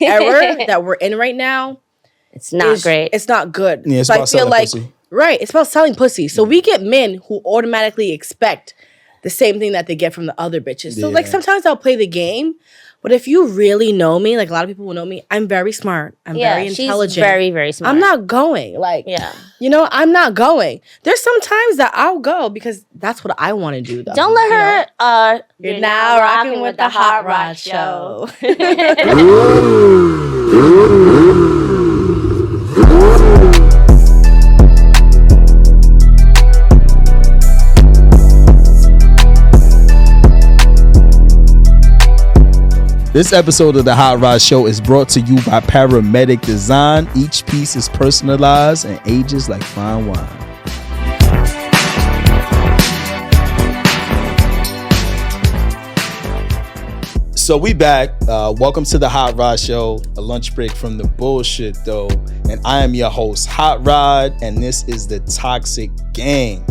era that we're in right now, it's not great. It's not good. Yeah, it's so about I feel selling like pussy. right, it's about selling pussy. So we get men who automatically expect the same thing that they get from the other bitches. So like sometimes I'll play the game, but if you really know me, like a lot of people will know me, I'm very smart. I'm very intelligent. She's very, very smart. I'm not going. Like, I'm not going. There's some times that I'll go because that's what I want to do, though. Don't let her. You're now rocking with the Hotrod Show. This episode of the Hotrod Show is brought to you by Paramedic Design. Each piece is personalized and ages like fine wine. So we back. Welcome to the Hotrod Show, a lunch break from the bullshit though. And I am your host, Hotrod, and this is the Toxic Gang.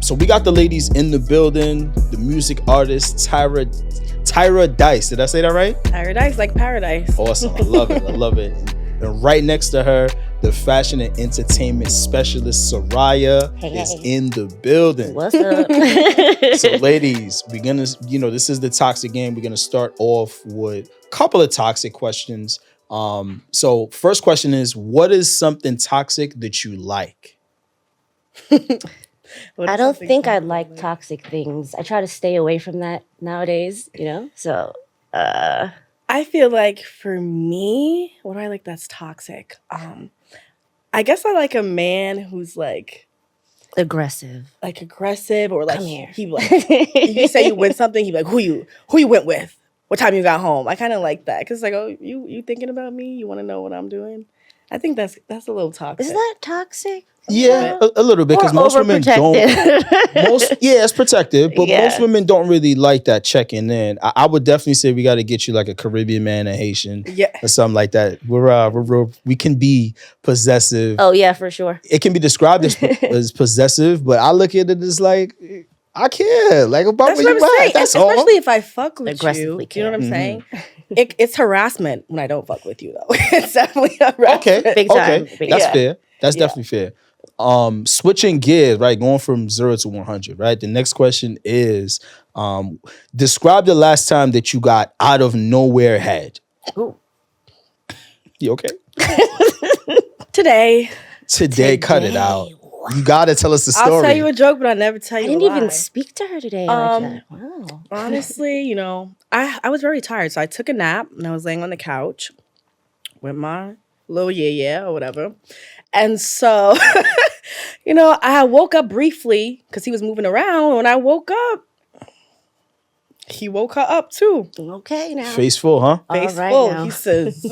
So we got the ladies in the building, the music artist, Tyra Dice. Did I say that right? Tyra Dice, like paradise. Awesome. I love it. I love it. And right next to her, the fashion and entertainment specialist, Soraya, is in the building. What's up? So ladies, we're going to, this is the Toxic Game. We're going to start off with a couple of toxic questions. So first question is, what is something toxic that you like? I don't think I like toxic things. I try to stay away from that nowadays, So, I feel like for me, what do I like that's toxic? I guess I like a man who's like aggressive, or like come here. He like if you say you win something, he like who you went with, what time you got home. I kind of like that because like, oh, you thinking about me? You want to know what I'm doing? I think that's a little toxic. Is that toxic? Yeah, a little bit, because most women don't. It's protective, but most women don't really like that checking in. I would definitely say we got to get you like a Caribbean man, a Haitian, or something like that. We can be possessive. Oh yeah, for sure. It can be described as possessive, but I look at it as like I care, like about where you at. That's all. Especially if I fuck with you. You know what I'm Mm-hmm. saying? It's harassment when I don't fuck with you, though. It's definitely harassment. Okay, Big time. That's fair. That's definitely fair. Switching gears, right? Going from 0 to 100, right? The next question is, describe the last time that you got out of nowhere head. Ooh. You okay? Today. Cut it out. You gotta tell us the story. I'll tell you a joke, but I'll never tell you I didn't a lie. even speak to her today like that. Wow. Honestly, I was very tired, so I took a nap and I was laying on the couch with my little or whatever. And so, I woke up briefly because he was moving around. When I woke up, he woke her up too. Okay, now. Face full, huh? Face right full. now. He says,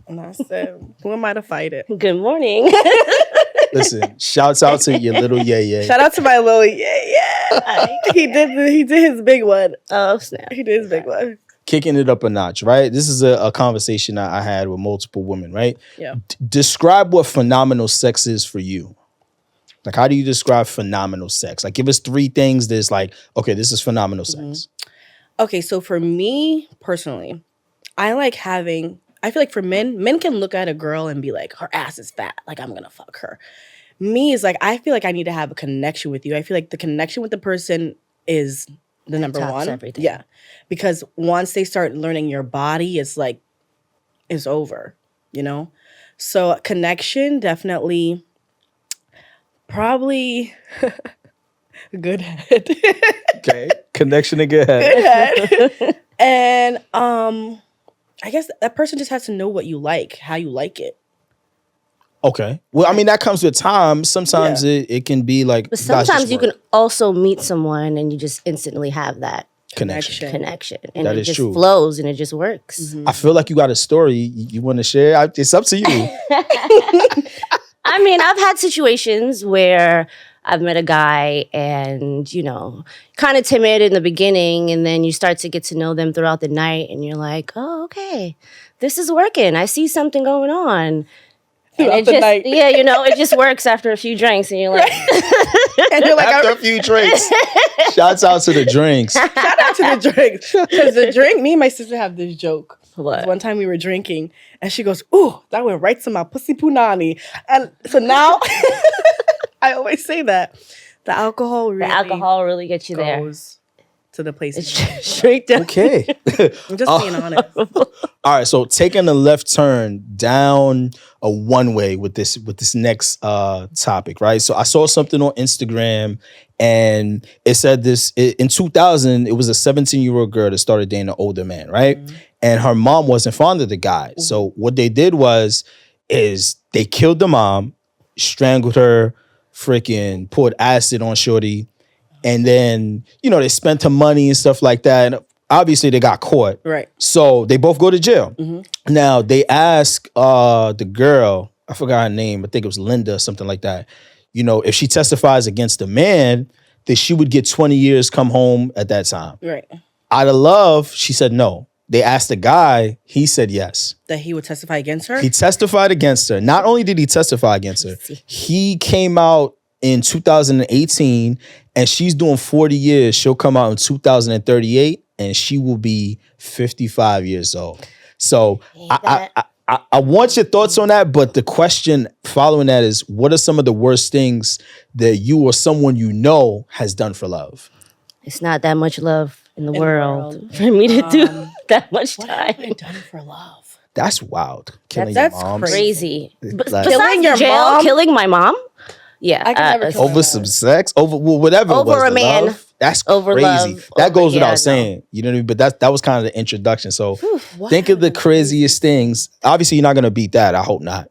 and I said, who am I to fight it? Good morning. Listen, shouts out to your little Shout out to my little He did his big one. Oh, snap. He did his big one. Kicking it up a notch, right? This is a conversation I had with multiple women, right? Yeah. Describe what phenomenal sex is for you. Like, how do you describe phenomenal sex? Like, give us 3 things that's like, okay, this is phenomenal sex. Okay, so for me personally, I feel like for men can look at a girl and be like, her ass is fat. Like, I'm going to fuck her. Me is like, I feel like I need to have a connection with you. I feel like the connection with the person is the number one. Everything. Yeah. Because once they start learning your body, it's over, So connection, definitely, probably good head. Okay. Connection and good head. Good head. And I guess that person just has to know what you like, how you like it. Okay. Well, I mean, that comes with time. Sometimes it can be like. But sometimes you can also meet someone and you just instantly have that connection. And that it is just true. Flows and it just works. Mm-hmm. I feel like you got a story you want to share. It's up to you. I mean, I've had situations where I've met a guy and, kind of timid in the beginning, and then you start to get to know them throughout the night and you're like, oh, okay, this is working. I see something going on. Throughout the night. Yeah, it just works after a few drinks and you're like... And you're like, after a few drinks. Shouts out to the drinks. Shout out to the drinks. Because me and my sister have this joke. What? One time we were drinking, and she goes, "Ooh, that went right to my pussy punani." And so now, I always say that the alcohol really gets you there. goes to the place. It's straight down. Okay. I'm just being honest. All right, so taking a left turn down a one way with this next topic, right? So I saw something on Instagram, and it said in 2000, it was a 17-year-old girl that started dating an older man, right? Mm-hmm. And her mom wasn't fond of the guy. Mm-hmm. So what they did is they killed the mom, strangled her, freaking poured acid on Shorty, and then they spent her money and stuff like that. And obviously, they got caught. Right. So they both go to jail. Mm-hmm. Now, they ask the girl, I forgot her name, I think it was Linda, something like that, if she testifies against the man, that she would get 20 years, come home at that time. Right. Out of love, she said no. They asked the guy, he said yes. That he would testify against her? He testified against her. Not only did he testify against her, he came out in 2018, and she's doing 40 years. She'll come out in 2038, and she will be 55 years old. So I want your thoughts on that, but the question following that is, what are some of the worst things that you or someone has done for love? It's not that much love in the world for me to do that much time. What have I done for love? That's wild. Killing that's your moms. crazy. Like, killing your jail, mom? Killing my mom? Yeah. I can never kill over some sex? Over whatever over it was. A man. Love, that's over crazy. Love, that goes without saying. You know what I mean? But that was kind of the introduction. So think of the craziest things. Obviously, you're not going to beat that. I hope not.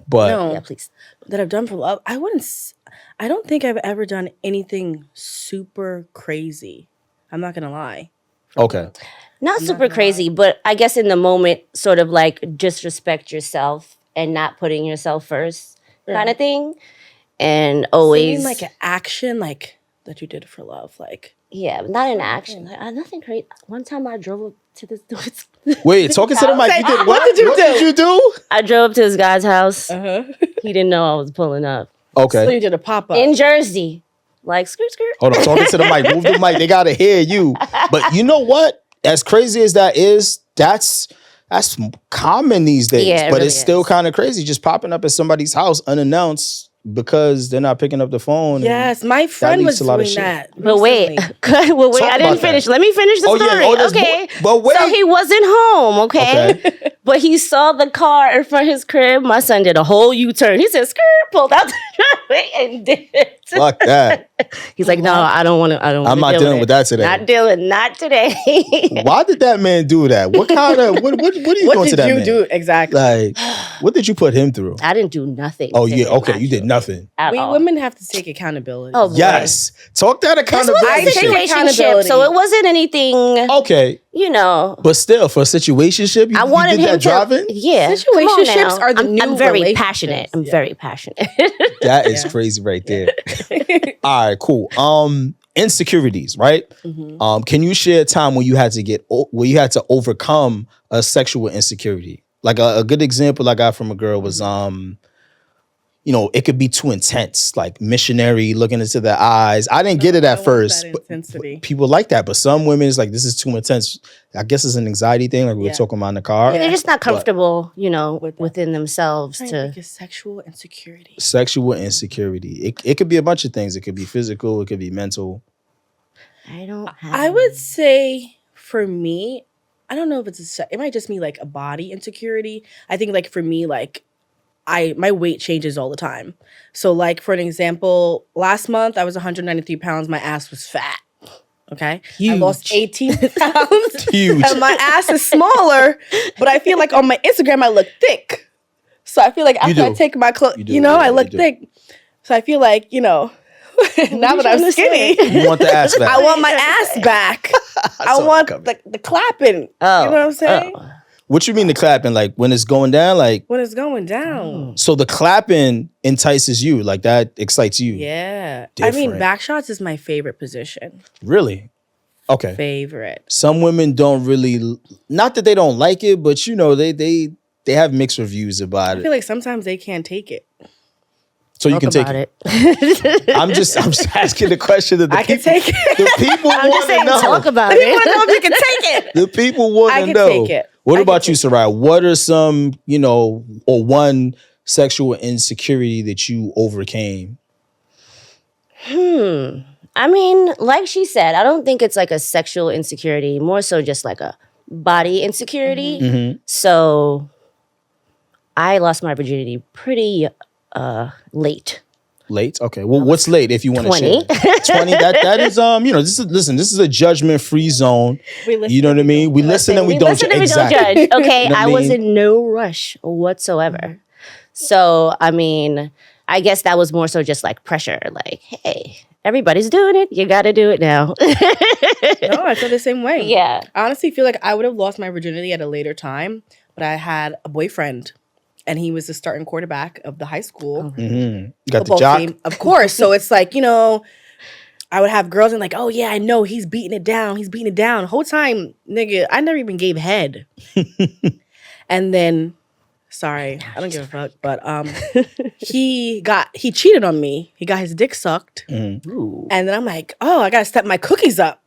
But no, yeah, please. That I've done for love. I don't think I've ever done anything super crazy. I'm not going to lie. Okay. Not super crazy, but I guess in the moment, sort of like disrespect yourself and not putting yourself first kind of thing. And always like an action like that you did for love. Like, yeah, not an action. Like, nothing crazy. One time I drove up to this dude's Wait, talking to the mic. You did what? What did you do? I drove up to this guy's house. He didn't know I was pulling up. Okay. So you did a pop-up. In Jersey. Like, skirt. Hold on, talking to the mic. Move the mic. They got to hear you. But you know what? As crazy as that is, that's common these days. Yeah, but really it's still kind of crazy just popping up at somebody's house unannounced because they're not picking up the phone. Yes, my friend was doing that. But wait, I didn't finish. Let me finish the story. Okay. But wait. So he wasn't home, okay? But he saw the car in front of his crib. My son did a whole U-turn. He said, skirt, pulled out the driveway and did it. Fuck that. He's like, no, I don't want to. I'm not dealing with that today. Not today. Why did that man do that? What kind of, what are you doing to that man? What did you do exactly? Like, what did you put him through? I didn't do nothing. Oh, yeah. Okay. You did nothing. Women have to take accountability. Oh, yes. Talk that accountability. This was a situationship, so it wasn't anything. Okay. But still, for a situationship, I wanted you did him that driving? Yeah. Situationships are the new I'm very relationships. passionate. I'm very passionate. That is crazy right there. All right, cool. Insecurities, right? Mm-hmm. Can you share a time when you had to overcome a sexual insecurity? Like a good example I got from a girl was it could be too intense, like missionary, looking into their eyes. I didn't get it at first. But people like that, but some women is like, this is too intense. I guess it's an anxiety thing, like we were talking about in the car. They're just not comfortable, within themselves Like a sexual insecurity. Sexual insecurity. It could be a bunch of things. It could be physical. It could be mental. I would say for me, I don't know if it might just be like a body insecurity. I think like for me, like my weight changes all the time. So like for an example, last month I was 193 pounds. My ass was fat. Okay. Huge. I lost 18 pounds. Huge. And my ass is smaller, but I feel like on my Instagram I look thick. So I feel like after I take my clothes, I look thick. So I feel like, now that I'm skinny, you want the ass back. I want my ass back. I want the clapping. Oh. You know what I'm saying? Oh. What you mean the clapping? Like when it's going down? Like when it's going down. So the clapping entices you, like that excites you. Yeah. Different. I mean, back shots is my favorite position. Really? Okay. Favorite. Some women don't really, not that they don't like it, but they have mixed reviews about it. I feel like sometimes they can't take it. So you can take it. I'm just asking the question that I can take it. The people want to know. Talk about The people it. want to know if you can take it. The people want to know. I can take it. What about you, Sarai? What are some, or one sexual insecurity that you overcame? I mean, like she said, I don't think it's like a sexual insecurity, more so just like a body insecurity. Mm-hmm. So I lost my virginity pretty late. Late? Okay. Well, what's late if you want to 20. share? 20. That is this is a judgment-free zone. You know what I mean? We listen and we don't judge. Exactly. Okay, You know what I I was mean? in no rush whatsoever. So, I mean, I guess that was more so just like pressure. Like, hey, everybody's doing it. You got to do it now. No, I feel the same way. Yeah. I honestly feel like I would have lost my virginity at a later time, but I had a boyfriend, and he was the starting quarterback of the high school Mm-hmm. You got the football jock? team. Of course. So it's like, I would have girls and like, oh yeah, I know he's beating it down. He's beating it down. The whole time, nigga, I never even gave head. And then, sorry, I don't give a fuck, but he cheated on me. He got his dick sucked. Mm-hmm. And then I'm like, oh, I gotta step my cookies up.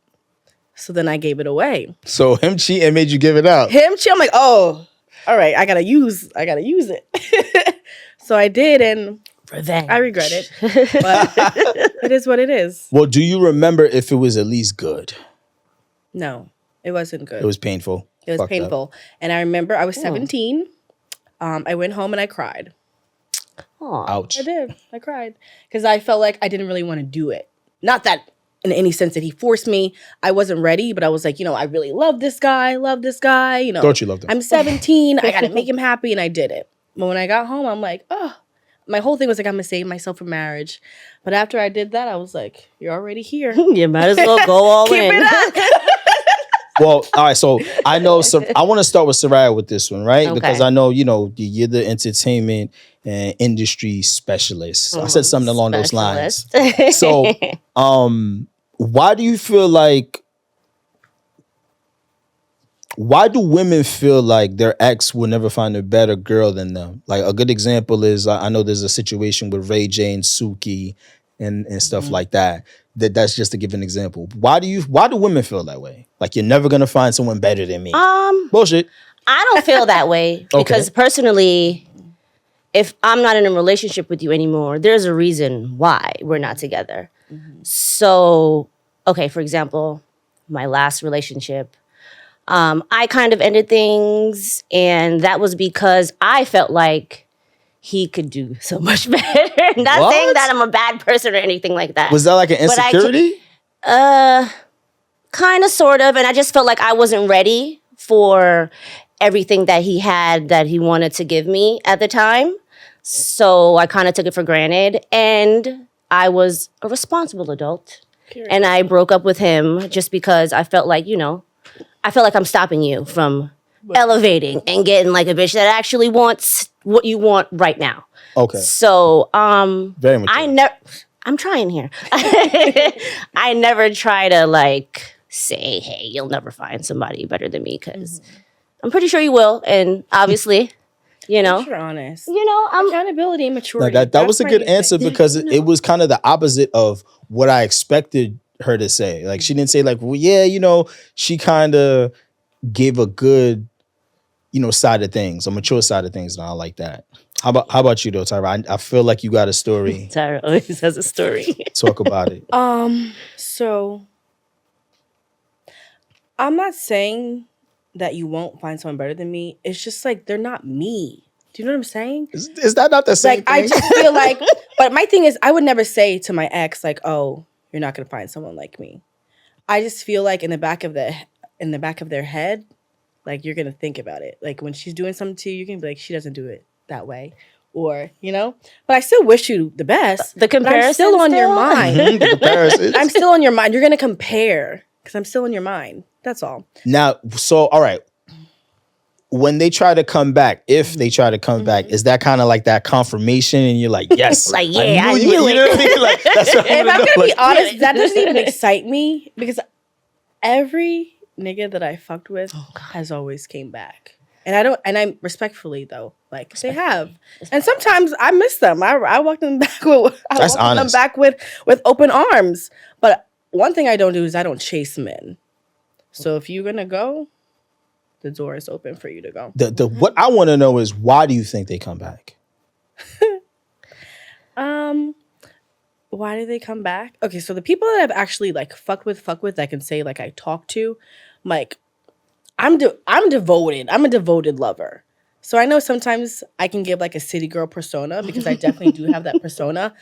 So then I gave it away. So him cheating made you give it up. Him cheat, I'm like, oh, all right, I gotta use it. So I did, and Revenge. I regret it. But it is what it is. Well, do you remember if it was at least good? No, it wasn't good. It was painful. It was Fucked up. painful. And I remember I was 17. I went home and I cried. Aw. Ouch. I did. I cried. Because I felt like I didn't really want to do it. Not that in any sense that he forced me. I wasn't ready, but I was like, I really love this guy. Don't you love him? I'm 17. I got to make him happy. And I did it. But when I got home, I'm like, oh. My whole thing was like, I'm going to save myself for marriage. But after I did that, I was like, you're already here. You might as well go all Keep in. it up. Well, all right. So I know. I want to start with Soraya with this one, right? Okay. Because I know you're the entertainment and industry specialist. I said something along those lines. So, why do you feel like? Why do women feel like their ex will never find a better girl than them? Like a good example is I know there's a situation with Ray J and Suki and stuff like that. That's just to give an example. Why do women feel that way? Like you're never gonna find someone better than me. Bullshit. I don't feel that way because personally, if I'm not in a relationship with you anymore, there's a reason why we're not together. So, okay, for example, my last relationship, I kind of ended things, and that was because I felt like he could do so much better. Not saying that I'm a bad person or anything like that. Was that like an insecurity? Kind of, sort of. And I just felt like I wasn't ready for everything that he had that he wanted to give me at the time. So I kind of took it for granted. And I was a responsible adult. Period. And I broke up with him just because I felt like, I felt like I'm stopping you from elevating and getting like a bitch that actually wants what you want right now. Okay. So, very much. I'm trying here. I never try to like say, hey, you'll never find somebody better than me because I'm pretty sure you will. And obviously, You're honest. I'm Accountability and maturity. That was a good answer because it was kind of the opposite of what I expected her to say. Like she didn't say like, well, yeah, she kind of gave a good, side of things, a mature side of things, and I like that. How about you though, Tyra? I feel like you got a story. Tyra always has a story. Talk about it. So I'm not saying that you won't find someone better than me. It's just like they're not me. Do you know what I'm saying? Is that not the same thing? I just feel like, but my thing is, I would never say to my ex like, "Oh, you're not gonna find someone like me." I just feel like in the back of their head, like you're gonna think about it. Like when she's doing something to you, you can be like, "She doesn't do it that way," or But I still wish you the best. The comparison I'm still on your mind. The comparison. I'm still on your mind. You're gonna compare because I'm still in your mind. That's all. Now, so all right. When they try to come back, if they try to come back, is that kind of like that confirmation? And you're like, yes, like, yeah, I knew you. You know what I mean? Like, that's what If I'm gonna be honest, that doesn't even excite me because every nigga that I fucked with has always came back, and I respectfully though, like they have, and sometimes I miss them. I walk them back with, That's honest. them back with open arms. But one thing I don't do is I don't chase men. So if you're gonna go, the door is open for you to go. The what I want to know is, why do you think they come back? Why do they come back? Okay, so the people that I've actually like fucked with, I can say like I talk to, like I'm devoted. I'm a devoted lover. So I know sometimes I can give like a city girl persona because I definitely do have that persona,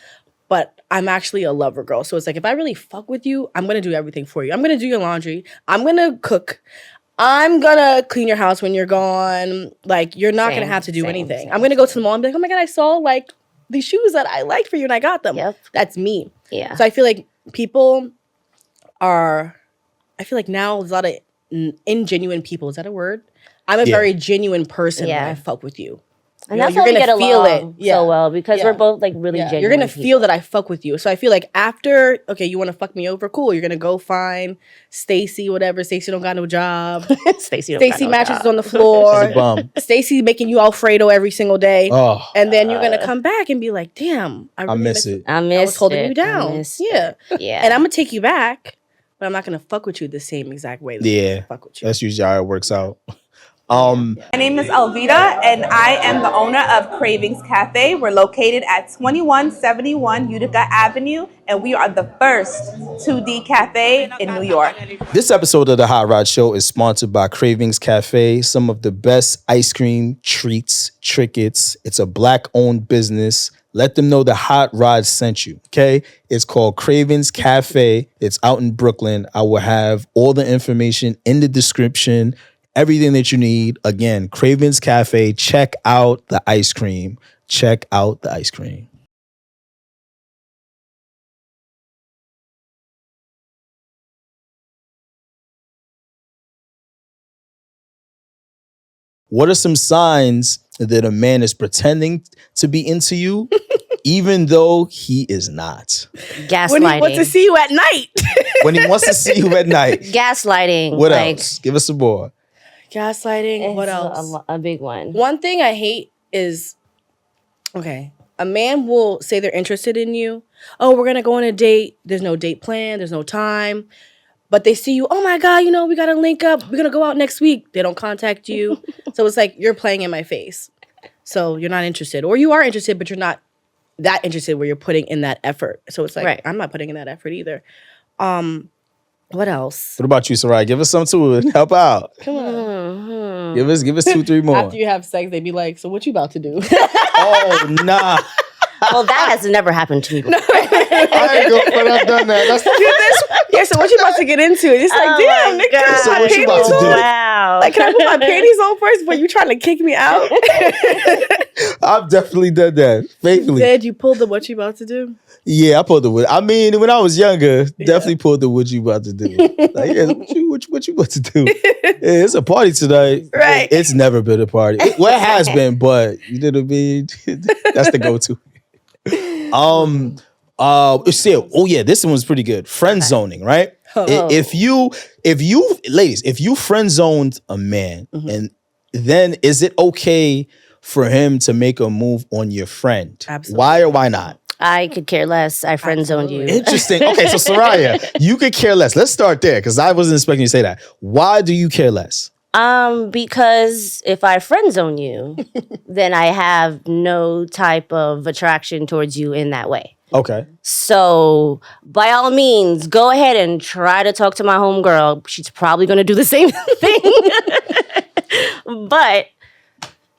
but I'm actually a lover girl. So it's like if I really fuck with you, I'm gonna do everything for you. I'm gonna do your laundry. I'm gonna cook. I'm gonna clean your house when you're gone. Like you're not gonna have to do anything. I'm gonna go to the mall and be like, oh my God, I saw like these shoes that I like for you and I got them. Yep. That's me. Yeah. So I feel like I feel like now there's a lot of ingenuine people. Is that a word? I'm a very genuine person when I fuck with you. And that's why we get along so well because we're both like really genuine. You're gonna feel that I fuck with you. So I feel like after, okay, you want to fuck me over? Cool. You're gonna go find Stacy, whatever. Stacy don't got no job. Stacy mattress is on the floor. She's a bum. Stacy making you Alfredo every single day. Oh, and then you're gonna come back and be like, damn, I really miss it. I was holding you down. Yeah. And I'm gonna take you back, but I'm not gonna fuck with you the same exact way that I fuck with you. That's usually how it works out. My name is Alvita, and I am the owner of Cravings Cafe. We're located at 2171 Utica Avenue, and we are the first 2D cafe in New York. This episode of the Hot Rod Show is sponsored by Cravings Cafe, some of the best ice cream, treats, trinkets. It's a Black-owned business. Let them know the Hot Rod sent you, okay? It's called Cravings Cafe. It's out in Brooklyn. I will have all the information in the description. Everything that you need. Again, Cravens Cafe. Check out the ice cream. Check out the ice cream. What are some signs that a man is pretending to be into you, even though he is not? Gaslighting. When he wants to see you at night. When he wants to see you at night. Gaslighting. What else? Give us some more. Gaslighting. What else? A big one. One thing I hate is, okay, a man will say they're interested in you. Oh, we're going to go on a date. There's no date plan. There's no time. But they see you, oh my God, we got to link up. We're going to go out next week. They don't contact you. So it's like, you're playing in my face. So you're not interested. Or you are interested, but you're not that interested where you're putting in that effort. So it's like, I'm not putting in that effort either. What else? What about you, Sarai? Give us some too and help out. Come on. Give us 2-3 more. After you have sex, they be like, so what you about to do? Oh, nah. Well, that has never happened to me before. I ain't gonna put I've done that. Yeah, so what you about to get into? It's like, damn, nigga. So what you about to do? Wow. Like, can I put my panties on first before you trying to kick me out? I've definitely done that. Faithfully. Did you pull the what you about to do? Yeah, I pulled the wood. I mean, when I was younger, definitely pulled the what you about to do. Like, yeah, what you about to do? Yeah, it's a party tonight. Right. It's never been a party. Well, it has been, but you know what I mean? That's the go-to. This one's pretty good. Friend zoning, right? Oh. If you ladies, if you friend zoned a man, and then is it okay for him to make a move on your friend? Absolutely. Why or why not? I could care less. I friend zoned you. Interesting. Okay, so Soraya, you could care less. Let's start there because I wasn't expecting you to say that. Why do you care less? Because if I friend zone you, then I have no type of attraction towards you in that way. Okay. So by all means, go ahead and try to talk to my homegirl. She's probably going to do the same thing. But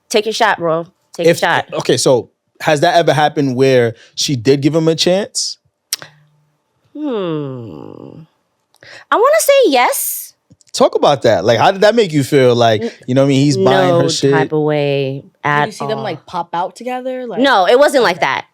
take your shot, bro. Take a shot. Okay, so has that ever happened where she did give him a chance? I want to say yes. Talk about that. Like, how did that make you feel? Like, you know what I mean? He's buying her shit. No type of way at all. Did you see them like pop out together? Like, No, it wasn't like that.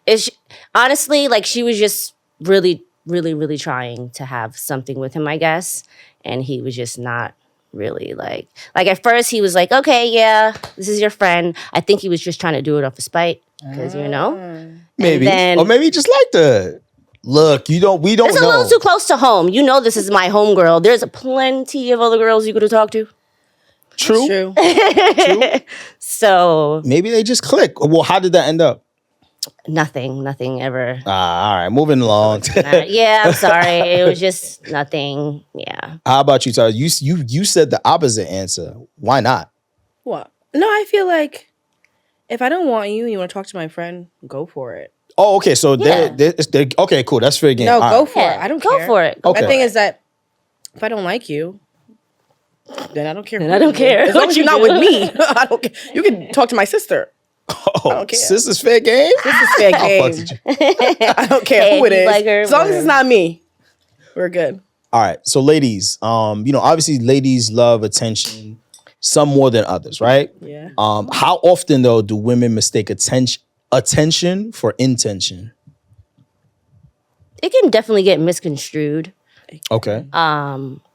Honestly, like she was just really, really, really trying to have something with him, I guess. And he was just not really like at first he was like, okay, yeah, this is your friend. I think he was just trying to do it off of spite. Because, Maybe. Or maybe he just liked her. Look, we don't know. It's a little too close to home. You know this is my homegirl. There's plenty of other girls you could have talked to. True. So maybe they just click. Well, how did that end up? Nothing ever. All right, moving along. Yeah, I'm sorry. It was just nothing. Yeah. How about you, Tyler? You said the opposite answer. Why not? What? No, I feel like if I don't want you and you want to talk to my friend, go for it. Oh, okay. So Yeah. they're okay. Cool. That's fair game. No, All go right. for it. I don't Go care. for it. Okay. My thing is that if I don't like you, then I don't care. Then who I don't you are. care As long what as you you're not do. with me, I don't care. You can talk to my sister. Oh, don't care. sis is fair game. This is fair I'll game. fuck with you. I don't care Hey, who it you is. like her, As long as it's whatever. not me, we're good. All right. So ladies, obviously ladies love attention, some more than others, right? Yeah. How often though do women mistake attention for intention? It can definitely get misconstrued. Okay.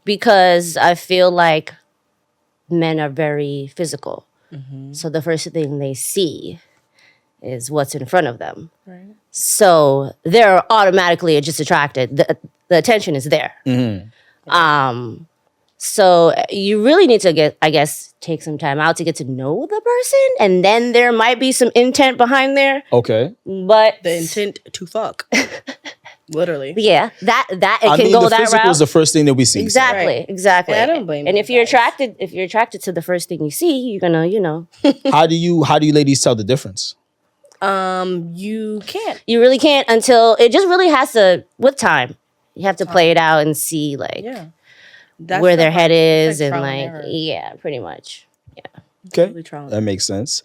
Because I feel like men are very physical. So the first thing they see is what's in front of them. Right. So they're automatically just attracted. The attention is there. So you really need to take some time out to get to know the person, and then there might be some intent behind there. Okay. But The intent to fuck. Literally. yeah, that it I can mean, go the that physical route. is the first thing that we see. so- Exactly, Right. exactly. Yeah, I don't blame And you if you're guys. attracted to the first thing you see, you're gonna, How do you ladies tell the difference? You can't. you really can't until it just really has to with time. You have to play it out and see Yeah. where their head is like and trial like error. yeah, pretty much. Okay. Really trial and That makes sense.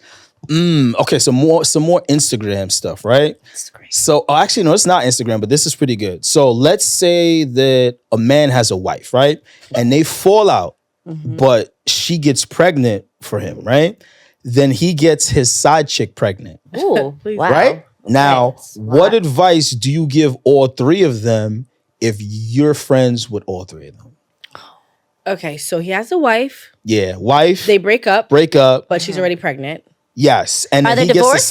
Okay, so some more Instagram stuff, right? That's great. So actually, no, it's not Instagram, but this is pretty good. So let's say that a man has a wife, right? And they fall out, but she gets pregnant for him, right? Then he gets his side chick pregnant, Ooh, Please. wow. right? Now, That's what wild. advice do you give all three of them if you're friends with all three of them? Okay, so he has a wife. Yeah, wife, They break up, break up. but she's already pregnant. Yes, and Are then they divorced?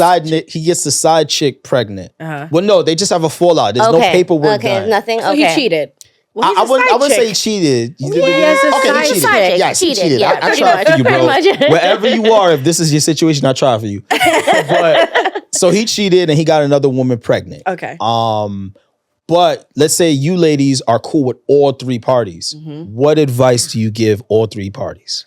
he gets the side chick pregnant. Uh-huh. Well, no, they just have a fallout. There's no paperwork Okay, done. nothing. So okay. he cheated. Well, he's I a wouldn't side say he chick. cheated. has a Okay, side he cheated. chick. Yes, he Cheated, cheated. yeah, I pretty try much, for you, bro. pretty much. Wherever you are, if this is your situation, I try for you. But so he cheated and he got another woman pregnant. Okay. But let's say you ladies are cool with all three parties. What advice do you give all three parties?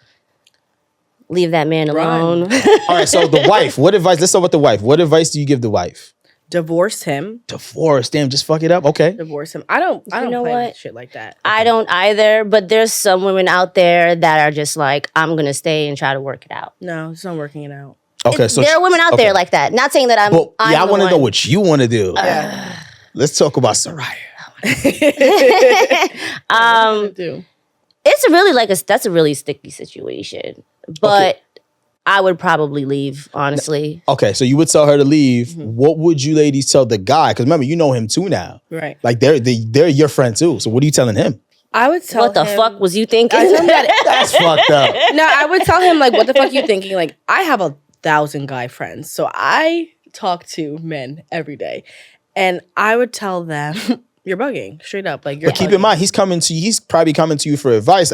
Leave that man alone. All right, so the wife. What advice? Let's start with the wife. What advice do you give the wife? Divorce him. Divorce. Damn, just fuck it up. Okay. Divorce him. I don't know play what? with shit like that. I don't either, but there's some women out there that are just like, I'm gonna stay and try to work it out. No, it's not working it out. Okay, so there are women out okay. there like that. Not saying that I'm. Well, I'm yeah, I the want to know one. what you want to do. Let's talk about Soraya. Do. It's a really that's a really sticky situation, but I would probably leave, honestly. Okay, so you would tell her to leave. What would you ladies tell the guy? Because remember, you know him too now. Right. Like they're your friend too. So what are you telling him? I would tell What the him, fuck was you thinking? I tell him that- That's fucked up. no, I would tell him like, what the fuck you thinking? Like, I have 1,000 guy friends, so I talk to men every day, and I would tell them, "You're bugging, straight up." Like, you're. But keep bugging. in mind, he's coming to you. He's probably coming to you for advice.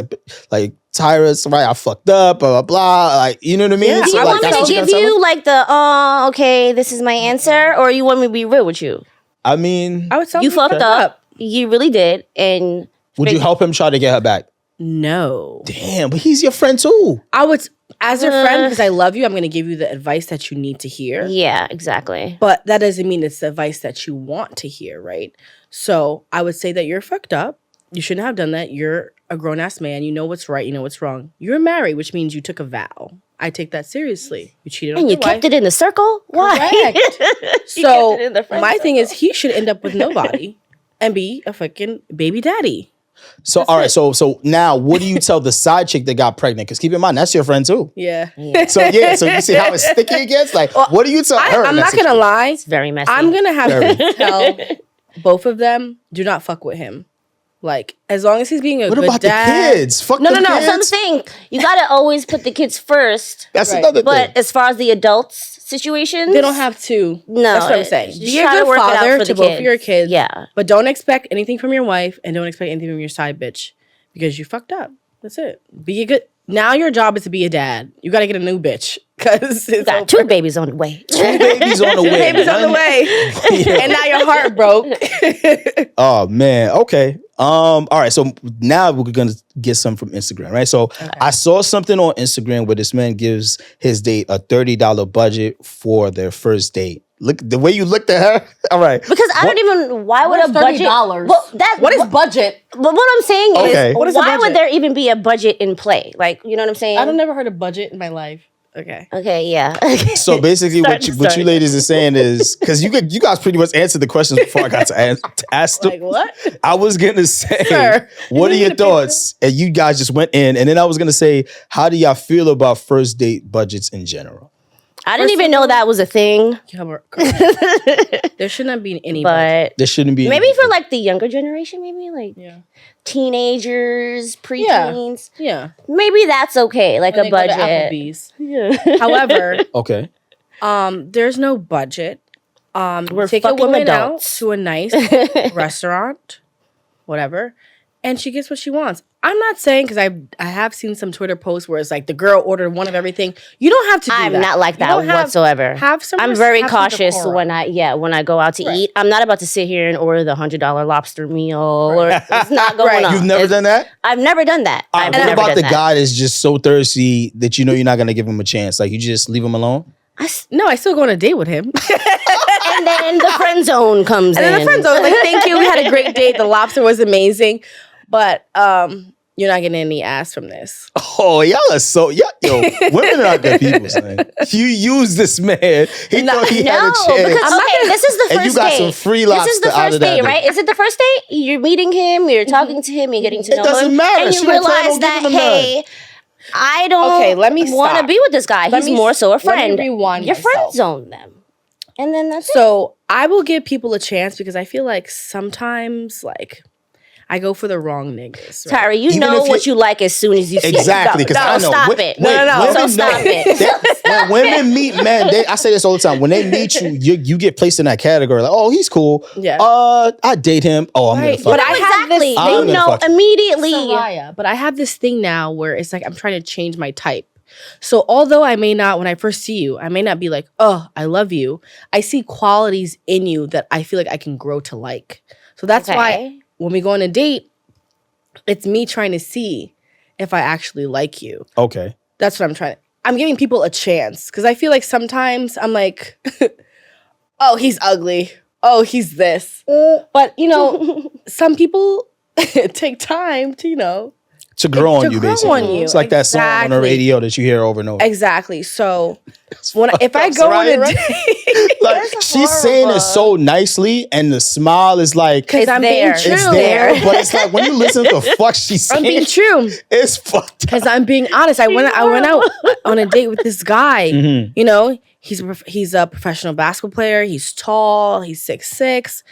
Like Tyra, Soraya, I fucked up. Blah blah blah. Like you know what I mean? Yeah, Do you like, want me that's to what give gonna tell you him? like the okay, this is my answer, or you want me to be real with you? I mean, I would tell You him, fucked "Shut up. You really did, and would you help him try to get her back? No, Damn, but he's your friend too. I would, as your friend, because I love you. I'm going to give you the advice that you need to hear. yeah, exactly. But that doesn't mean it's the advice that you want to hear, right? So I would say that you're fucked up. You shouldn't have done that. You're a grown ass man. You know what's right. You know what's wrong. You're married, which means you took a vow. I take that seriously. You cheated on And you your wife. kept it in the circle. Why? Correct. You So kept it in the friend my thing circle. is, he should end up with nobody and be a fucking baby daddy. So all right, so now what do you tell the side chick that got pregnant? Because keep in mind, that's your friend too. Yeah. So so you see how it's sticky it gets? Like, what do you tell her? I'm in that not gonna situation? lie. It's very messy. I'm gonna have Very. to tell both of them, do not fuck with him. Like, as long as he's being a What good about dad. the kids? Fuck no, the no, no. kids. So I'm saying you gotta always put the kids first. That's Right. another But thing. as far as the adults situations, They don't have to. No, That's what I'm saying. just Be a try to good work it out father for to the both kids. of your kids. Yeah. But don't expect anything from your wife and don't expect anything from your side bitch because you fucked up. That's it. Be a good. Now your job is to be a dad. You got to get a new bitch. because You it's got over. 2 babies on the way. 2 babies on the way. Baby's on the way, and now your heart broke. Oh man. Okay. All right. So now we're gonna get some from Instagram, right? So I saw something on Instagram where this man gives his date a $30 budget for their first date. Look the way you looked at her. All right. Because I don't even. Why would What a is budget? $30? Well, that What is budget? But what I'm saying Okay. is, What is a why budget? would there even be a budget in play? Like, you know what I'm saying? I've never heard of budget in my life. Okay. Okay, yeah. So basically, what you Sorry. ladies are saying is because you guys pretty much answered the questions before I got to ask them. Like what? I was gonna say, Sure. what are You your need a paper? thoughts? And you guys just went in, and then I was gonna say, how do y'all feel about first date budgets in general? I didn't even know that was a thing, There should not be any budget. but There shouldn't be maybe for like the younger generation, maybe like Yeah. teenagers, preteens. Yeah. Maybe that's okay, like When a they go to budget. Applebee's. Yeah. However, Okay. there's no budget. We're Take a fucking woman adults. out to a nice restaurant, whatever, and she gets what she wants. I'm not saying because I have seen some Twitter posts where it's like the girl ordered one of everything. You don't have to do I'm that. not like You that don't whatsoever. Have some. I'm very have some cautious decorum. when I go out to Right. eat. I'm not about to sit here and order the $100 lobster meal. Or it's not going Right. on. You've never It's- done that? I've never done that. I've What never about done the that. guy that's just so thirsty that you know you're not gonna give him a chance? Like you just leave him alone? No, I still go on a date with him. And then the friend zone comes And in. then the friends are like, "Thank you, we had a great date. The lobster was amazing, but you're not getting any ass from this." Oh, y'all are so yo, women are good people, son. You use this man. He thought he had No, a chance. because okay, this is the And first you got date. some free This is the lobster out first of that date, date. right? Is it the first date? You're meeting him, you're talking to him, you're getting to It know doesn't him, matter. and She you don't plan realize on that giving him hey, I don't Okay, let me want to stop. be with this guy. Let He's me- more so a let me friend. rewind Your friend myself. zone them, and then that's it. So I will give people a chance because I feel like sometimes like I go for the wrong niggas. Right? Tyra, you Even know if what you- you like as soon as you see Exactly, it. because I know. Stop Wait, it. wait, No. women So stop know. it. When women meet men, I say this all the time. When they meet you, you get placed in that category. Like, oh, he's cool. Yeah. I date him. Oh, I'm Right, gonna fuck but him. I have this Exactly. thing- I'm You gonna know fuck you. immediately. Soraya, but I have this thing now where it's like I'm trying to change my type. So although I may not, when I first see you, I may not be like, oh, I love you. I see qualities in you that I feel like I can grow to like. So that's why Okay. when we go on a date, it's me trying to see if I actually like you. Okay. That's what I'm trying to. I'm giving people a chance because I feel like sometimes I'm like, oh, he's ugly. Oh, he's this. But, some people take time to, To grow on to you, grow basically. on you. It's like that song on the Exactly. radio that you hear over and over. Exactly. So fucked if I up, go on Soraya, a right? date, Like she's saying it so nicely, and the smile is like because It's I'm there. being true. it's there, but it's like when you listen to the fuck she's I'm being saying, true it's fucked up. because I'm being honest. I went out on a date with this guy. Mhm. He's a professional basketball player. He's tall. He's 6'6",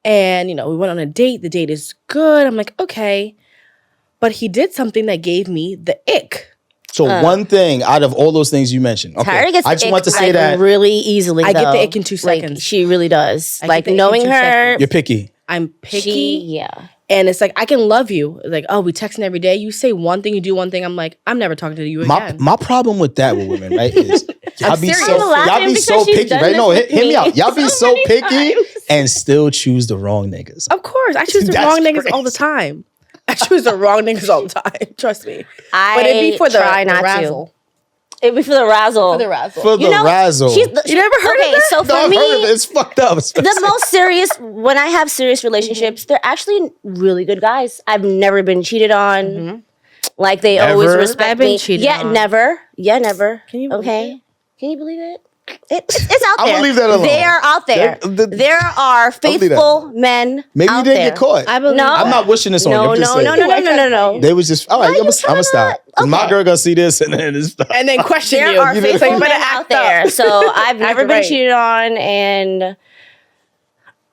and we went on a date. The date is good. I'm like, okay, but he did something that gave me the ick. So one thing out of all those things you mentioned, okay, Tyra gets I the just ick, want to say like, that really easily. I get the though. ick in 2 Like, seconds. she really does. I Like get the ick in knowing 2 her, seconds. you're picky. I'm picky. yeah. And it's like, I can love you. Like, oh, we texting every day. You say one thing, you do one thing. I'm like, I'm never talking to you again. My problem with that with women, right, is y'all be serious. so I'm laughing y'all be because so she's picky, done right? this No, with hit me me out. Y'all be so so many picky times. and still choose the wrong niggas. Of course. I choose the That's wrong niggas all the crazy. time. I choose the wrong niggas all the time. Trust me. But it'd be for the try not razzle. to. It'd be for the razzle. For the razzle. For the razzle. You never heard of that? So for No, I've me, heard of it. It's fucked up. the most serious, when I have serious relationships, they're actually really good guys. I've never been cheated on. Like they always Never? respect I've been me. cheated Yeah, on. never. Yeah, never. Can you believe okay? Can you believe it? It's out I'm there. gonna leave that alone. They are out there. There are leave that faithful men. Maybe you out didn't there. get caught. I believe No. that. I'm not wishing this on you. No, I'm just no, saying. no, no, no, no, no, no. They was just all right. Why I'm you gonna tryna stop. 'Cause my okay. girl gonna see this and then it's And then question There you. are You faithful better men act out there. up. So I've never been right. cheated on, and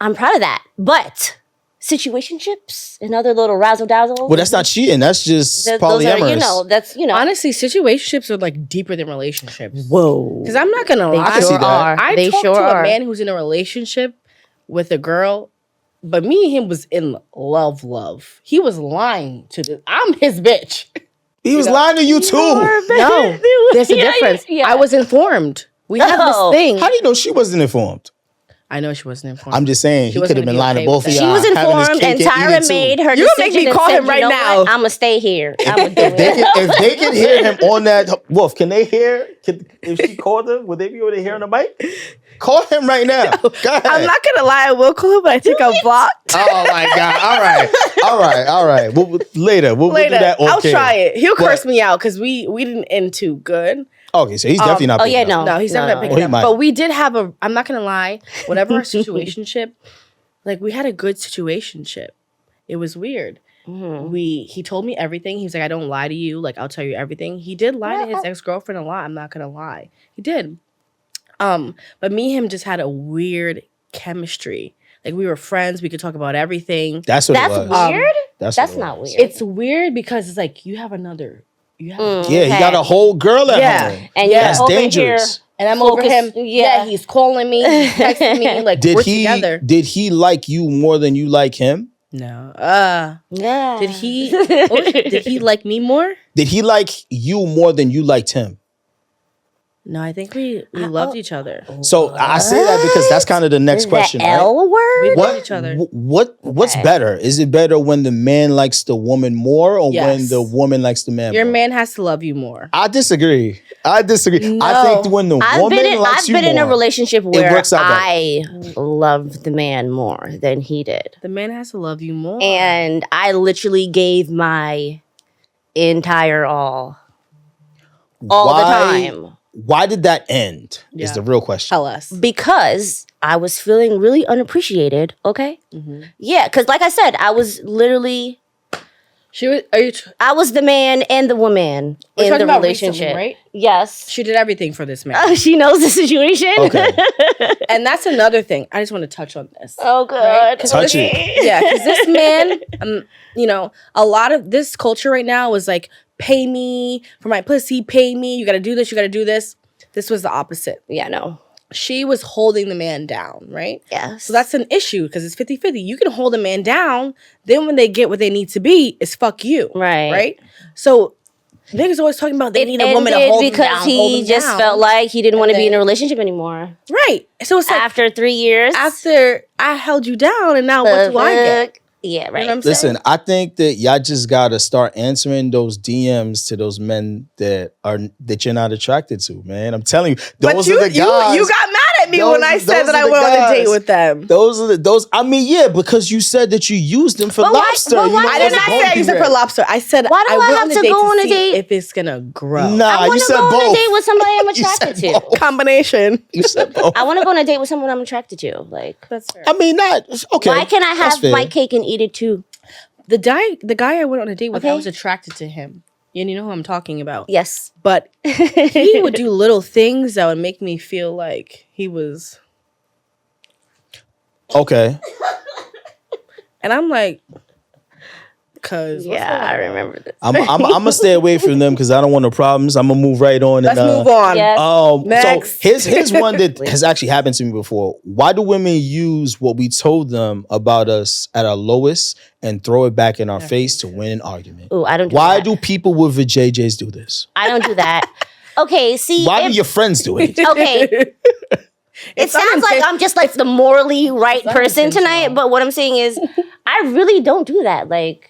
I'm proud of that. But situationships and other little razzle dazzle. Well, that's not cheating. That's just those polyamorous. are, that's Honestly, situationships are like deeper than relationships. Whoa. Because I'm not gonna They lie. can see sure that. are. I They talked sure to are. a man who's in a relationship with a girl, but me and him was in love. He was lying to this. I'm his bitch. He was lying to you too. No, there's a difference. yeah. I was informed. We have Oh. this thing. How do you know she wasn't informed? I know she wasn't informed. I'm just saying he wasn't could have been gonna lying be to okay both of with y'all. She was having his informed, cake and eat Tyra it, too. made her You're gonna decision make me and call said, him right you know now. what? I'm gonna stay here. I'm gonna do If they, it. if they can hear him on that, Wolf, can they hear? If she called him, would they be able to hear on the mic? Call him right now. Go ahead. I'm not gonna lie, I will call him, but I think I'm blocked. Oh my God! All right. Later, we'll do Later, that. I'll Okay. try it. He'll But- curse me out because we didn't end too good. Okay, so he's definitely not. Oh, picking yeah, up. No, he's never No. picking Oh, he up. might. But we did have a. I'm not gonna lie. Whatever our situationship, like we had a good situationship. It was weird. He told me everything. He was like, I don't lie to you. Like I'll tell you everything. He did lie to his ex-girlfriend a lot. I'm not gonna lie. He did. But me and him just had a weird chemistry. Like we were friends. We could talk about everything. That's what That's it was. weird. That's That's what it not was. weird. It's weird because it's like you have another. You have. Yeah, he got a whole girl at Yeah. home. And Yeah. you're That's over dangerous. And I'm over Focus- him. yeah. Yeah, he's calling me, he's texting me, like Did we're he? together. Did he like you more than you like him? No. Yeah. Did he like me more? Did he like you more than you liked him? No, I think we loved each other. So I say that because that's kind of the next question, The right? L word? We What loved each other. what's Okay. better? Is it better when the man likes the woman more or when Yes. the woman likes the man Your more? man has to love you more. I disagree. I think No. when the I've woman likes I've you been in a more, relationship where works out better. I loved the man more than he did. The man has to love you more. And I literally gave my entire all the Why- time. Why did that end? Is Yeah. the real question. Tell us. Because I was feeling really unappreciated. Okay. Mm-hmm. Yeah. Because, like I said, I was literally, She was. Are you? I was the man and the woman We're in talking the about relationship. recently, right? Yes. She did everything for this man, She knows the situation. Okay. and that's another thing. I just want to touch on this. Oh, good. Right? 'Cause Touch this- it. Yeah, because this man, a lot of this culture right now is like, pay me for my pussy, pay me. You got to do this. You got to do this. This was the opposite. Yeah, no. She was holding the man down, right? Yes. So that's an issue because it's 50-50. You can hold a man down. Then when they get what they need to be, it's fuck you. Right. Right? So niggas always talking about they need a woman to ended hold them because down. hold he them just down. felt like he didn't want to be in a then- relationship anymore. Right. So it's like After 3 years. after I held you down and now what do I get? Yeah, You right. know what I'm saying? Listen, I think that y'all just gotta start answering those DMs to those men that you're not attracted to, man. I'm telling you, But those you, are the guys. you got mad at me when I said those that I are the went on a date guys. with them. Those are those. I mean, yeah, because you said that you used them for But why- lobster. but You why know, I did not say I used it for lobster. I said Why do I went have on a to date go on a see date? if it's gonna grow. Nah, I you want to said go both. on a date with somebody I'm You attracted said to. both. Combination. You said both. I want to go on a date with someone I'm attracted to. Like, That's fair. I mean, not okay. why can't I that's have fair. my cake and eat it too? The guy I went on a date with, I Okay. was attracted to him. And you know who I'm talking about. Yes. But he would do little things that would make me feel like he was. Okay. And I'm like, because. Yeah, I remember this. I'm gonna stay away from them because I don't want no problems. I'm gonna move right on. Let's and, move on. Yes. Next. So here's one that has actually happened to me before. Why do women use what we told them about us at our lowest and throw it back in our face to win an argument? Ooh, I don't do Why that. do people with JJs do this? I don't do that. Okay, see. Why do if- your friends do it? Okay. It sounds like I'm just like the morally right person tonight, unintentional. but what I'm saying is I really don't do that. Like,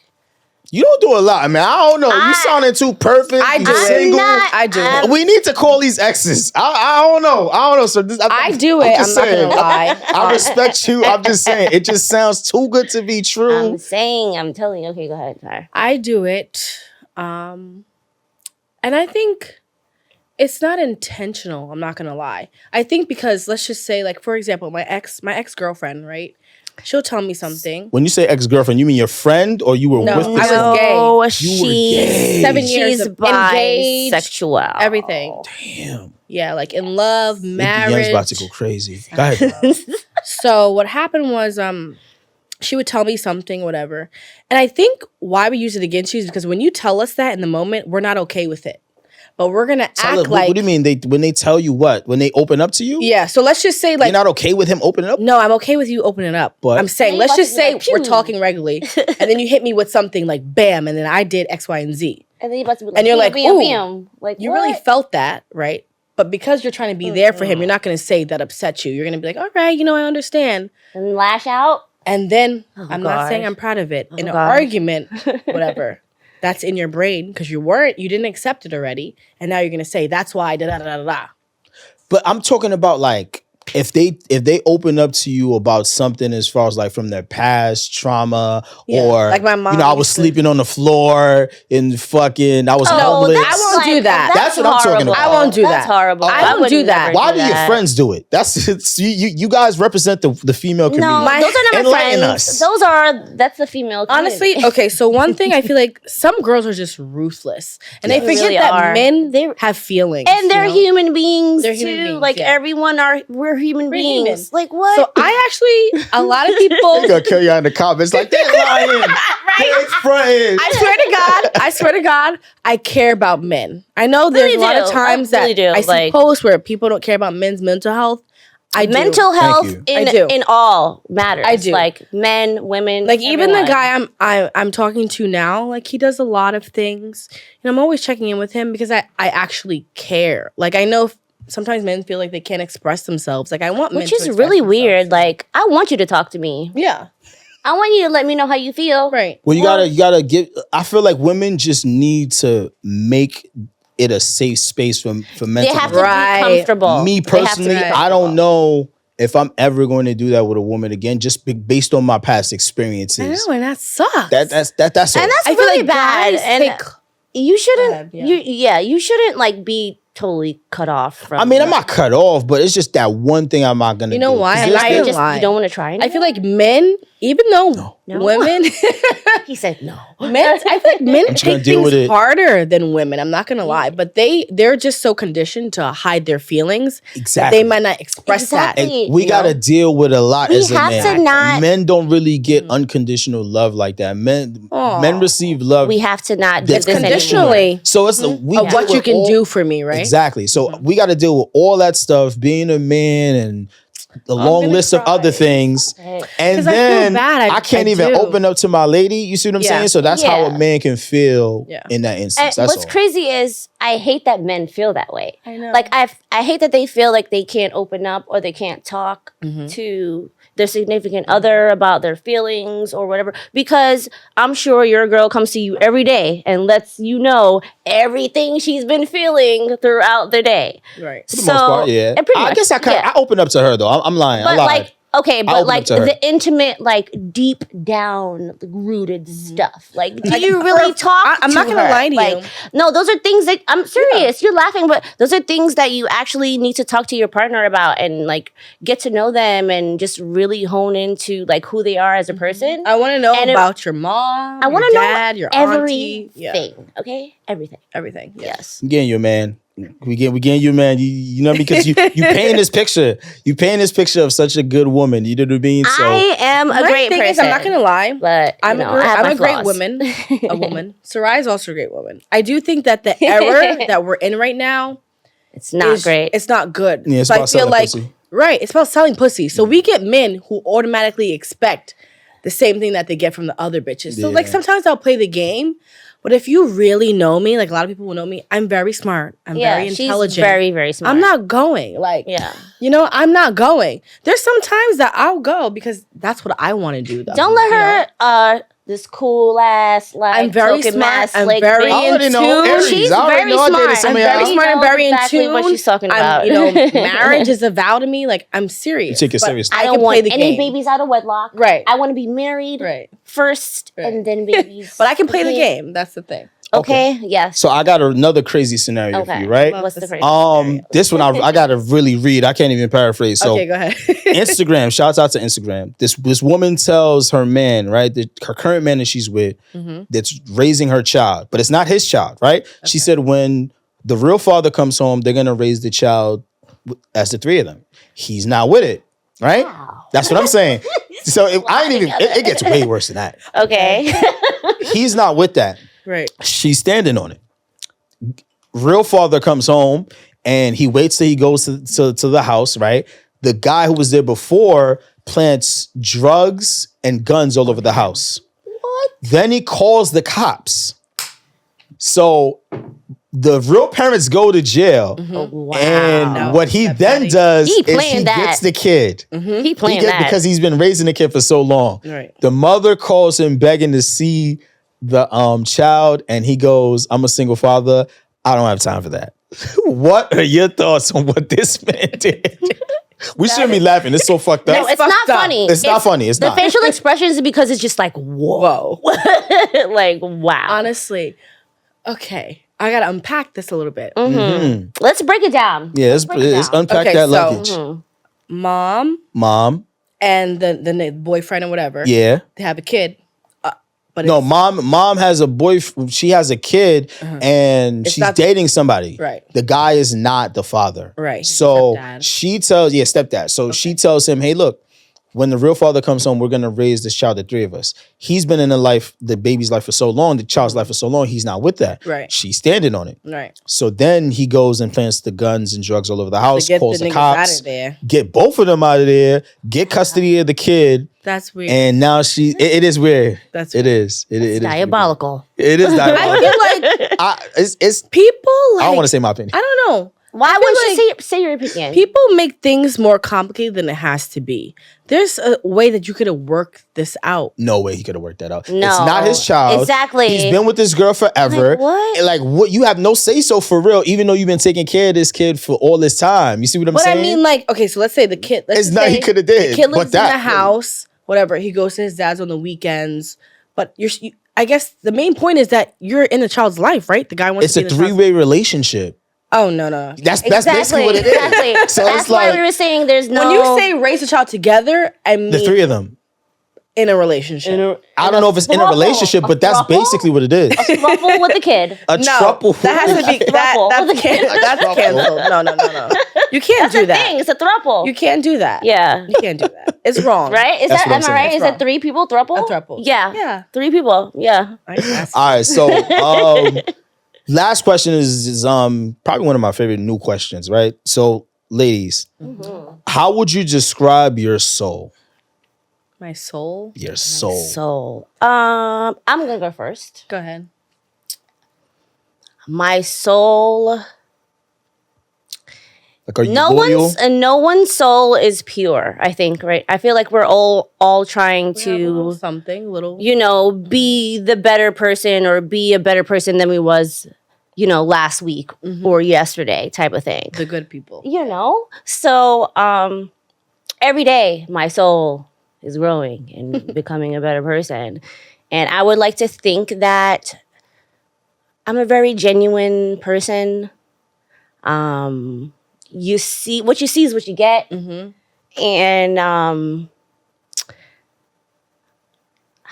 You don't do a lot. I mean, I don't know. You I- sounding too perfect. I you do it. single. not- I do I'm- it. We need to call these exes. I don't know. So this, I do it. I'm not gonna lie. I respect you. I'm just saying. It just sounds too good to be true. I'm telling you. Okay, go ahead. Sorry. I do it. And I think it's not intentional. I'm not gonna lie. I think because let's just say, like, for example, my ex-girlfriend, right? She'll tell me something. When you say ex-girlfriend, you mean your friend or you were No, with I this? was girl? gay. Oh, You were she's gay. 7 years she's of engaged, bisexual. everything. Damn. Yeah, like in love, Young's marriage. about to go crazy. Go ahead. So what happened was, she would tell me something, whatever. And I think why we use it against you is because when you tell us that in the moment, we're not okay with it. But we're gonna Tell act us, like. what do you mean? When they tell you what? When they open up to you? Yeah. So let's just say, like, You're not okay with him opening up? no, I'm okay with you opening up. But- I'm saying, You let's about just to be say like, we're pew. talking regularly, and then you hit me with something like bam, and then I did X, Y, and Z. And then you about to be like, and you're like, ooh, like you what? really felt that, right? But because you're trying to be there for him, you're not going to say that upset you. You're going to be like, all right, I understand. And lash out. And then I'm not saying I'm proud of it. In an argument, whatever, that's in your brain because you didn't accept it already. And now you're going to say, that's why da da da da da. But I'm talking about like if they open up to you about something as far as like from their past trauma or like my mom, I was sleeping on the floor and fucking I was homeless. I won't do that. That's what I'm talking about. I won't do that. That's horrible. I won't do that. Why do your friends do it? That's you guys represent the female community. No, those are not my Enlighten friends. us. That's the female community. Honestly, okay, so one thing I feel like some girls are just ruthless. And they forget really that are. men have feelings. And they're human beings They're too. human beings, like yeah. we're human beings. human. Like what? So I actually, a lot of people... They're gonna kill you in the comments like, they're lying. They're fronting. I swear to God, I care about men. I know there's a lot of times that I see posts where people don't care about men's mental health. I do. Mental health in all matters. I do. Like men, women. Like even everyone. the guy I'm talking to now, like he does a lot of things. And I'm always checking in with him because I actually care. Like I know sometimes men feel like they can't express themselves. Like I want men to express themselves. Which is really weird. Like I want you to talk to me. Yeah. I want you to let me know how you feel. Right. Well, you gotta give. I feel like women just need to make it a safe space for mental. They have to be comfortable. Me personally, I don't know if I'm ever going to do that with a woman again, just based on my past experiences. I know, and that sucks. That's and that's really bad. And you shouldn't. You shouldn't like be totally cut off from. I mean, I'm not cut off, but it's just that one thing I'm not gonna. You know do. why? You don't want to try anymore? I feel like men, even though women, he said no. Men, I feel like men take things harder than women. I'm not gonna lie, but they're just so conditioned to hide their feelings that they might not express that. And we gotta deal with a lot as a man. Men don't really get unconditional love like that. Men receive love. We have to not get conditionally. So it's what you can do for me, right? Exactly. So we got to deal with all that stuff, being a man and the long list of other things. And then I can't even open up to my lady. You see what I'm saying? So that's how a man can feel in that instance. And what's crazy is I hate that men feel that way. I know. Like I hate that they feel like they can't open up or they can't talk to their significant other about their feelings or whatever, because I'm sure your girl comes to you every day and lets you know everything she's been feeling throughout the day. Right. For the most part, yeah. I guess I open up to her though. I'm lying. But I lied. but like the intimate, like deep down rooted stuff. Like, do you really talk? I'm not gonna lie to you. No, those are things that I'm serious. You're laughing, but those are things that you actually need to talk to your partner about and like get to know them and just really hone into like who they are as a person. I want to know about your mom. I want to know your everything. Auntie. Okay, everything. Yes. I'm getting you, man. We getting you, man. You know, because you paint this picture. You paint this picture of such a good woman. You know what I mean? So I am a great person. I'm not gonna lie, but I'm a great woman. A woman. Sarai is also a great woman. I do think that the era that we're in right now, it's not great. It's not good. Yeah, it's so about I feel like pussy. Right. It's about selling pussy. So we get men who automatically expect the same thing that they get from the other bitches. So like sometimes I'll play the game. But if you really know me, like a lot of people will know me, I'm very smart. I'm very intelligent. She's very, very smart. I'm not going. I'm not going. There's some times that I'll go because that's what I want to do, though. Don't let her, this cool ass, like, I'm very smart. I'm very in tune. She's very smart. I'm very smart and very in tune. What she's talking about. Marriage is a vow to me. Like, I'm serious. You take it seriously. I don't want any babies out of wedlock. Right. I want to be married first and then babies. But I can play the game. That's the thing. Okay. Yes. So I got another crazy scenario for you, right? What's the crazy scenario? This one I gotta really read. I can't even paraphrase. So okay, go ahead. Instagram. Shouts out to Instagram. This woman tells her man, right, her current man that she's with, that's raising her child, but it's not his child, right? Okay. She said when the real father comes home, they're gonna raise the child as the three of them. He's not with it, right? Wow. That's what I'm saying. So it gets way worse than that. Okay. He's not with that. Right. She's standing on it. Real father comes home and he waits till he goes to the house, right? The guy who was there before plants drugs and guns all over the house. What? Then he calls the cops. So the real parents go to jail, Oh, wow. and what he that's then petty. does He is planned he that. gets the kid. He planned that. Because he's been raising the kid for so long. Right. The mother calls him begging to see the child, and he goes, "I'm a single father. I don't have time for that." What are your thoughts on what this man did? We shouldn't be laughing. It's so fucked up. No, it's fucked not up. funny. It's not funny. It's the not. facial expressions is because it's just like, whoa. Like, wow. Honestly, okay, I gotta unpack this a little bit. Let's break it down. Yeah, let's unpack Okay, that so- luggage. Mom Mom, and the boyfriend or whatever. yeah. They have a kid. But No, it's- mom has a boyfriend. She has a kid, and It's she's not- dating somebody. Right. The guy is not the father. Right. So Stepdad. she tells, stepdad. So she tells him, "Hey, look, when the real father comes home, we're gonna raise this child, the three of us." He's been in the baby's life for so long, the child's life for so long. He's not with that. Right. She's standing on it. Right. So then he goes and plants the guns and drugs all over the house. To get Calls the the niggas cops. out of there. Get both of them out of there. Get custody of the kid. That's weird. And now it is weird. That's it weird. is. It is Diabolical. It is I diabolical. feel like It's. people. Like, I don't want to say my opinion. I don't know. Why feel wouldn't you like say your opinion? People make things more complicated than it has to be. There's a way that you could have worked this out. No way he could have worked that out. No. It's not his child. Exactly. He's been with this girl forever. Like, what? And like what? You have no say so for real. Even though you've been taking care of this kid for all this time. You see what I'm But saying? I mean, like, okay, so let's say the kid. Let's It's just not- say he coulda did, The kid but lives in that- the house. Whatever. He goes to his dad's on the weekends. But I guess the main point is that you're in the child's life, right? The guy wants it's to a be in the child's- three-way relationship. Oh no. That's basically what it is. Exactly. So That's it's why like we were saying there's no. When you say raise a child together, I mean the three of them. in a relationship. I don't know if it's in a throuple. relationship, but that's throuple? basically what it is. Throuple with the kid. A No, trouble. that has to be Throuple. that's canceled. No. You can't That's do the that. thing. It's a throuple. You can't do that. Yeah. You can't do that. It's wrong. Right? Is That's that what I'm am I saying. right? It's Is wrong. it three people throuple? A throuple. Yeah. Yeah. 3 people. Yeah. I guess. All right, so last question is probably one of my favorite new questions, right? So, ladies, how would you describe your soul? My soul. Your soul. So, I'm gonna go first. Go ahead. My soul. Like, are you No loyal? no one's soul is pure. I think, right? I feel like we're all trying to, Something little. be the better person or be a better person than we was, last week or yesterday, type of thing. The good people. So every day my soul is growing and becoming a better person, and I would like to think that I'm a very genuine person. You see what you see is what you get, and I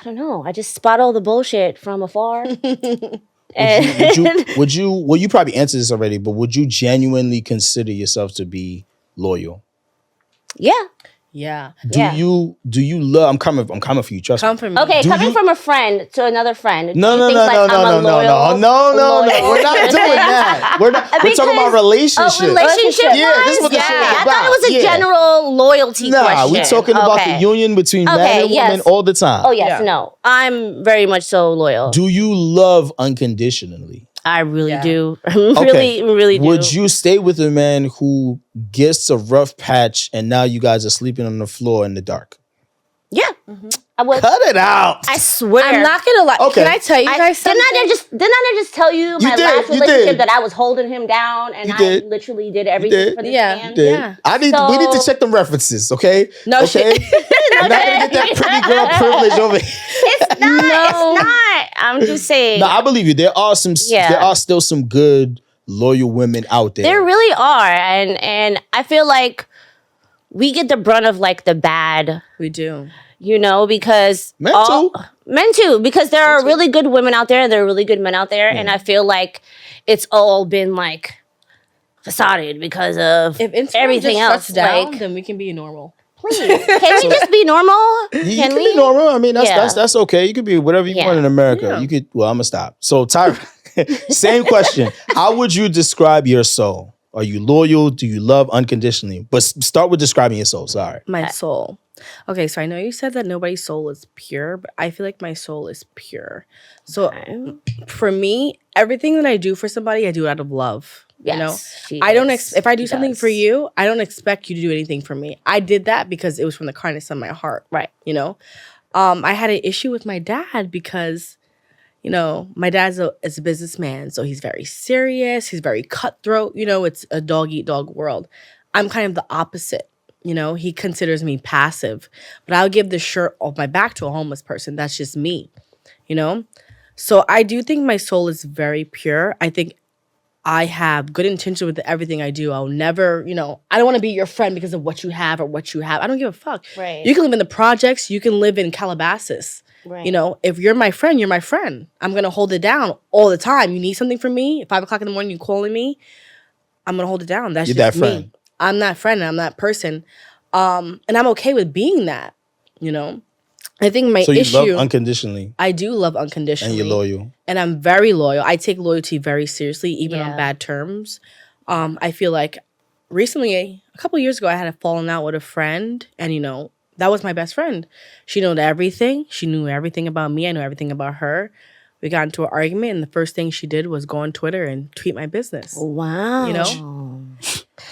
don't know, I just spot all the bullshit from afar. Would you well, you probably answered this already, but would you genuinely consider yourself to be loyal? Yeah. Yeah. Do you love? I'm coming for you. Trust Come me. from me. Okay, Do coming you- from a friend to another friend. do No. you think, like, I'm a loyal- No. loyal We're not person? doing that. We're talking about relationships. Oh, relationship Yeah, this is what this wise? shit is I thought about. it was a Yeah. general loyalty Nah, question. we're talking about the Okay. union between man Okay, and yes. woman all the time. Oh yes, Yeah. no. I'm very much so loyal. Do you love unconditionally? I really Yeah. do. Okay. really do. Would you stay with a man who gets a rough patch and now you guys are sleeping on the floor in the dark? Yeah. I would. Cut it out. I swear. I'm not gonna lie. Okay. Can I tell you guys something? Didn't I just tell you my did, last you relationship did. that I was holding him down and You I did. literally did everything did. for this Yeah. man? Dude, Yeah. we need to So- check them references, okay? No okay? shit. You're not gonna get that pretty girl privilege over here. It's not. I'm just saying. No, I believe you. There are Yeah. there are still some good loyal women out there. There really are, and I feel like we get the brunt of like the bad, We do. because Men too. because there are really good women out there and there are really good men out there, and I feel like it's all been like facaded because of If Instagram everything just else. shuts down, Like, then we can be normal. please, can we just be normal? You Can can we? be normal. I mean, Yeah. that's okay. You could be whatever you Yeah. want in America. Yeah. You could. Well, I'm gonna stop. So, Tyra, same question. How would you describe your soul? Are you loyal? Do you love unconditionally? But start with describing your soul. Sorry. My soul. Okay, so I know you said that nobody's soul is pure, but I feel like my soul is pure. So Okay. for me, everything that I do for somebody, I do out of love. You know, Yes, she I don't. does. If I do She something does. for you, I don't expect you to do anything for me. I did that because it was from the kindness of my heart. Right. You know, I had an issue with my dad because, you know, my dad's is a businessman, so he's very serious. He's very cutthroat. You know, it's a dog eat dog world. I'm kind of the opposite. You know, he considers me passive, but I'll give the shirt off my back to a homeless person. That's just me. You know, so I do think my soul is very pure. I think I have good intention with everything I do. I'll never, you know, I don't want to be your friend because of what you have or what you have. I don't give a fuck. Right. You can live in the projects. You can live in Calabasas. Right. You know, if you're my friend, you're my friend. I'm going to hold it down all the time. You need something from me, at 5 o'clock in the morning, you calling me, I'm going to hold it down. That's You're just that friend. me. I'm that friend. I'm that person. And I'm okay with being that, you know. I think my So you issue... love unconditionally I do love unconditionally. and you're loyal. And I'm very loyal. I take loyalty very seriously, even on Yeah. bad terms. I feel like recently, a couple years ago, I had a falling out with a friend. And, you know, that was my best friend. She knew everything. She knew everything about me. I knew everything about her. We got into an argument. And the first thing she did was go on Twitter and tweet my business. Wow. You know?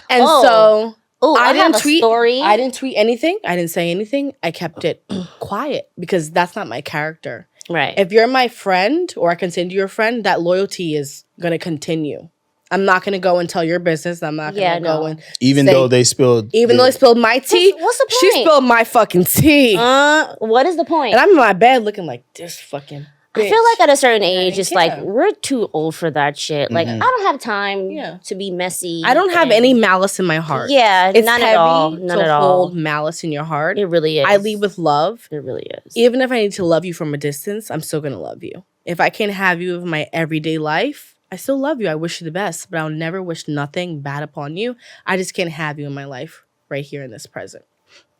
And so... Oh, I have a tweet. story. I didn't tweet anything. I didn't say anything. I kept it quiet because that's not my character. Right. If you're my friend or I consider you a friend, that loyalty is going to continue. I'm not going to go and tell your business. I'm not going to go and Even say- though they spilled... Even though they spilled my tea. What's the She point? spilled my fucking tea. What is the point? And I'm in my bed looking like this fucking bitch. I feel like at a certain age, it's like care. we're too old for that shit. Like I don't have time Yeah. to be messy. I don't have and- any malice in my heart. Yeah, It's none heavy at all. None to at all. hold malice in your heart. It really is. I lead with love. It really is. Even if I need to love you from a distance, I'm still going to love you. If I can't have you in my everyday life, I still love you. I wish you the best, but I'll never wish nothing bad upon you. I just can't have you in my life right here in this present.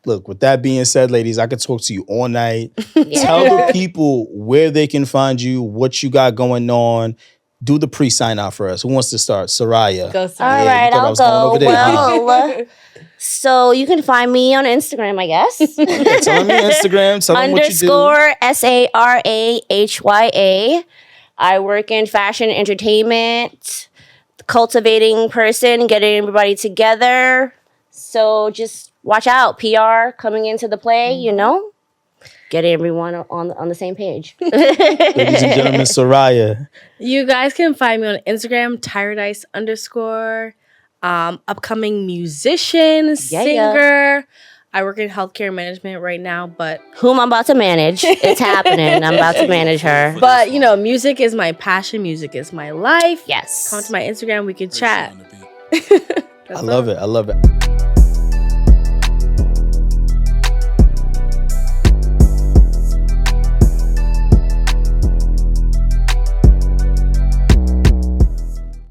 Look, with that being said, ladies, I could talk to you all night. Yeah. Tell the people where they can find you, what you got going on. Do the pre-sign out for us. Who wants to start? Soraya. Go, All Sarah. you right, thought I I'll was going go. over there, huh? Well, so you can find me on Instagram, I guess. Tell them your Instagram. Tell them what you do. _ SARAHYA. I work in fashion entertainment, cultivating person, getting everybody together. So just watch out. PR coming into the play, you know? Getting everyone on the same page. Ladies and gentlemen, Soraya. You guys can find me on Instagram, _. Upcoming musician, Yeah. singer. I work in healthcare management right now, but Whom I'm about to manage. It's happening. I'm about to manage her. you know, music is my passion. Music is my life. Yes. Come to my Instagram. We can chat. I love it. I love it.